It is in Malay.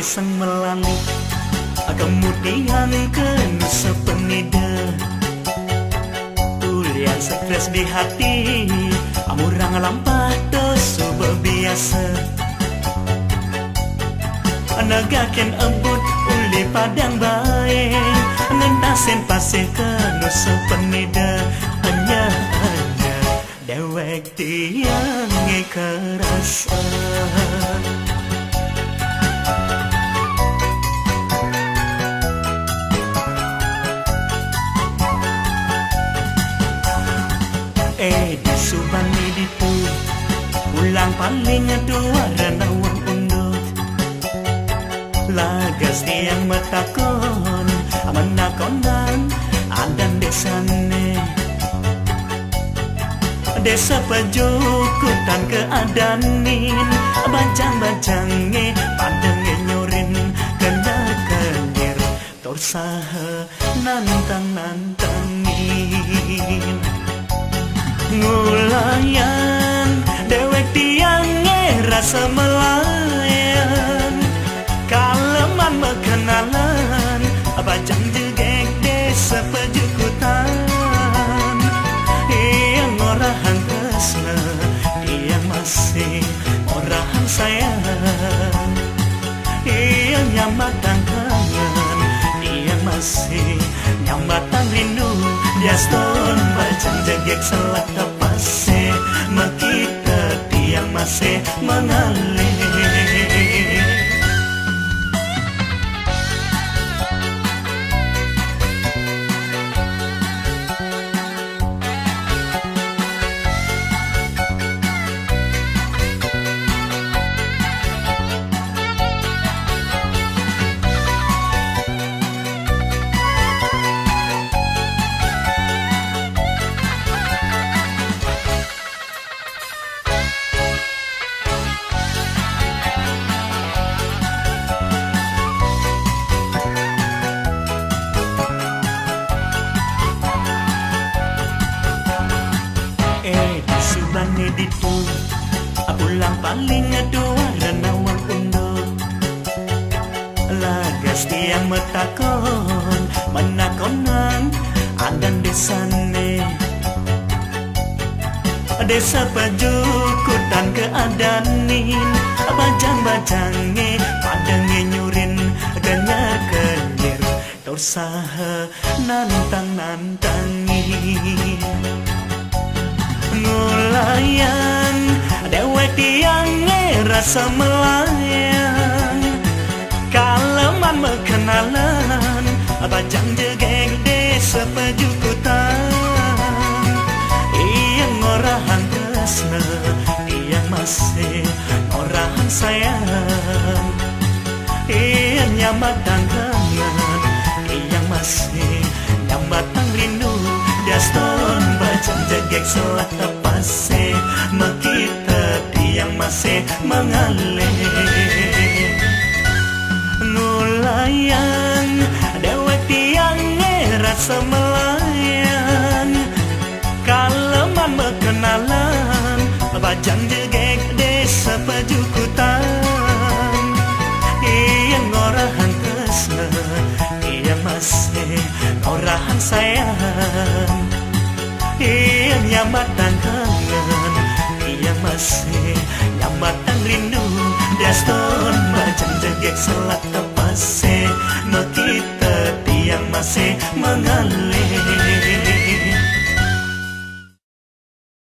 sang melali kemudian ke Nusa Penida. Ulian stres di hati amurang lampah dosa biasa. Negaken embut uli padang bae ngentasen pasih ke Nusa Penida. Hanya dewek tiang kerasa. Di Subang di tu ulang paling dua renawang undut lagas tiang metakon menakonan adan desane desa pejukutan keadanin bancang-bancange padenge nyorin kena kelir torsaha nantang-nantangin ngulayan dewek tiange rasa melayan kaleman mekenalan bajang jegek desa pejukutan yang orahan kesna yang masih orahan sayang yang nyambatan kangen yang masih nyambatan rindu Jaston bajang jegek selak kapase makita tiang masih mengalir. Di tu pulang paling dua renawang undut lagas tiang metakon menakonan adan desane desa pejukutan keadanin bajang-bajange padenge nyurin kenyar kenyir torsaha nantang-nantangin ngulayan dewek tiange rasa melayan kaleman mekenalan bajang jegek desa pejukutan yang orahan tresna yang masih orahan sayang yang nyambatan kangen yang masih nyambatan rindu Jaston bajang jegek selak kapase makita tiang masih mengalir ngulayan dewek tiange rasa melayan kaleman mekenalan bajang jegek desa pejukutan yang orahan tresna yang masih orahan sayang yang nyambatan kangen yang masih nyambatan rindu Jaston bajang jegek selak kapase makita tiang masih mengalir.